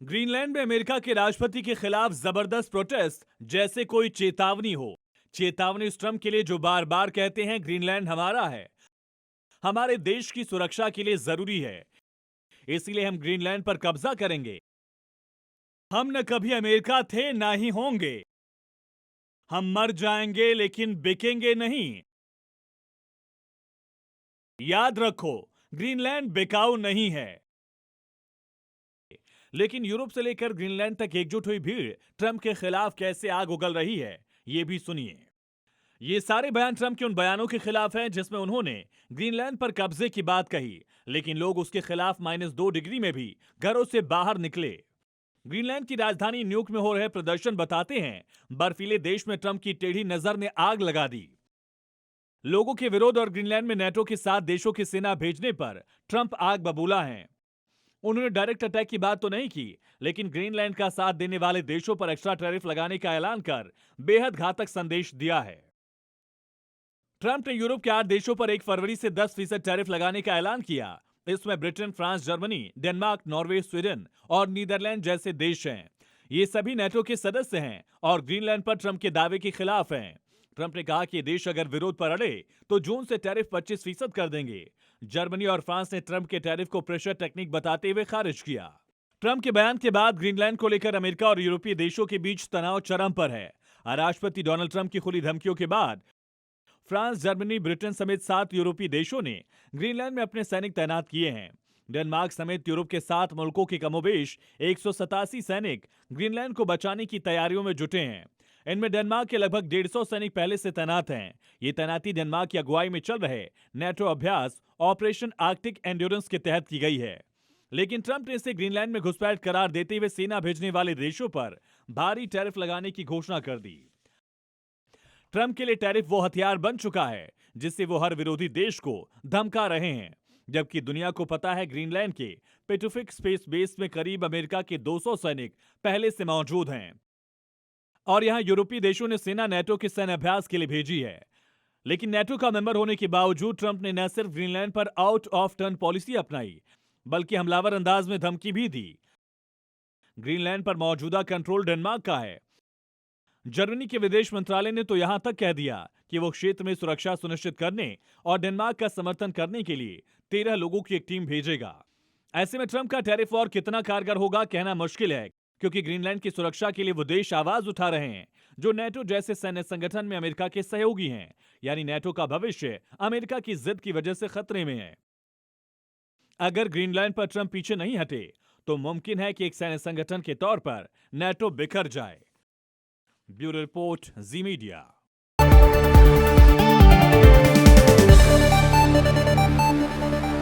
Greenland में America के राष्ट्रपति के खिलाफ जबरदस्त प्रोटेस्ट जैसे कोई चेतावनी हो। चेतावनी उस ट्रंप के लिए जो बार बार कहते हैं ग्रीनलैंड हमारा है, हमारे देश की सुरक्षा के लिए जरूरी है, इसीलिए हम ग्रीनलैंड पर कब्जा करेंगे। हम न कभी अमेरिका थे ना ही होंगे। हम मर जाएंगे लेकिन बिकेंगे नहीं। याद रखो, ग्रीनलैंड बिकाऊ नहीं है। लेकिन यूरोप से लेकर ग्रीनलैंड तक एकजुट हुई भीड़ ट्रंप के खिलाफ कैसे आग उगल रही है, ये भी सुनिए। ये सारे बयान ट्रंप के उन बयानों के खिलाफ हैं जिसमें उन्होंने ग्रीनलैंड पर कब्जे की बात कही, लेकिन लोग उसके खिलाफ -2 डिग्री में भी घरों से बाहर निकले। ग्रीनलैंड की राजधानी न्यूयॉर्क में हो रहे प्रदर्शन बताते हैं बर्फीले देश में ट्रंप की टेढ़ी नजर ने आग लगा दी। लोगों के विरोध और ग्रीनलैंड में नेटो के 7 देशों की सेना भेजने पर ट्रंप आग बबूला हैं। उन्होंने डायरेक्ट अटैक की बात तो नहीं की, लेकिन ग्रीनलैंड का साथ देने वाले देशों पर एक्स्ट्रा टैरिफ लगाने का ऐलान कर बेहद घातक संदेश दिया है। ट्रंप ने यूरोप के 8 देशों पर 1 फरवरी से 10% टैरिफ लगाने का ऐलान किया। इसमें Britain, France, Germany, Denmark, Norway, Sweden और नीदरलैंड जैसे देश हैं। ये सभी नेटो के सदस्य हैं और ग्रीनलैंड पर ट्रंप के दावे के खिलाफ हैं। ट्रंप ने कहा कि देश अगर विरोध पर अड़े तो जून से टैरिफ 25% कर देंगे। जर्मनी और फ्रांस ने ट्रंप के टैरिफ को प्रेशर टेक्निक बताते हुए खारिज किया। ट्रंप के बयान के बाद ग्रीनलैंड को लेकर अमेरिका और यूरोपीय देशों के बीच तनाव चरम पर है। राष्ट्रपति डोनाल्ड ट्रंप की खुली धमकियों के बाद फ्रांस, जर्मनी, ब्रिटेन समेत 7 यूरोपीय देशों ने ग्रीनलैंड में अपने सैनिक तैनात किए हैं। डेनमार्क समेत यूरोप के 7 मुल्कों के कमोबेश 187 सैनिक ग्रीनलैंड को बचाने की तैयारियों में जुटे हैं। इनमें डेनमार्क के लगभग 150 सैनिक पहले से तैनात हैं। ये तैनाती डेनमार्क की अगुवाई में चल रहे नेटो अभ्यास ऑपरेशन आर्कटिक एंड्योरेंस के तहत की गई है। लेकिन ट्रंप ने इसे ग्रीनलैंड में घुसपैठ करार देते हुए सेना भेजने वाले देशों पर भारी टैरिफ लगाने की घोषणा कर दी। ट्रंप के लिए टैरिफ वो हथियार बन चुका है जिससे वो हर विरोधी देश को धमका रहे हैं, जबकि दुनिया को पता है ग्रीनलैंड के पेसिफिक स्पेस बेस में करीब अमेरिका के 200 सैनिक पहले से मौजूद हैं और यहां यूरोपीय देशों ने सेना नेटो के सैन्य अभ्यास के लिए भेजी है। लेकिन नेटो का मेंबर होने के बावजूद ट्रंप ने न सिर्फ ग्रीनलैंड पर आउट ऑफ टर्न पॉलिसी अपनाई, बल्कि हमलावर अंदाज में धमकी भी दी। ग्रीनलैंड पर मौजूदा कंट्रोल डेनमार्क का है। जर्मनी के विदेश मंत्रालय ने तो यहां तक कह दिया कि वो क्षेत्र में सुरक्षा सुनिश्चित करने और डेनमार्क का समर्थन करने के लिए 13 लोगों की एक टीम भेजेगा। ऐसे में ट्रंप का टैरिफ वॉर कितना कारगर होगा कहना मुश्किल है, क्योंकि ग्रीनलैंड की सुरक्षा के लिए वो देश आवाज उठा रहे हैं जो नेटो जैसे सैन्य संगठन में अमेरिका के सहयोगी हैं। यानी नेटो का भविष्य अमेरिका की जिद की वजह से खतरे में है। अगर ग्रीनलैंड पर ट्रंप पीछे नहीं हटे तो मुमकिन है कि एक सैन्य संगठन के तौर पर नेटो बिखर जाए। ब्यूरो रिपोर्ट, जी मीडिया।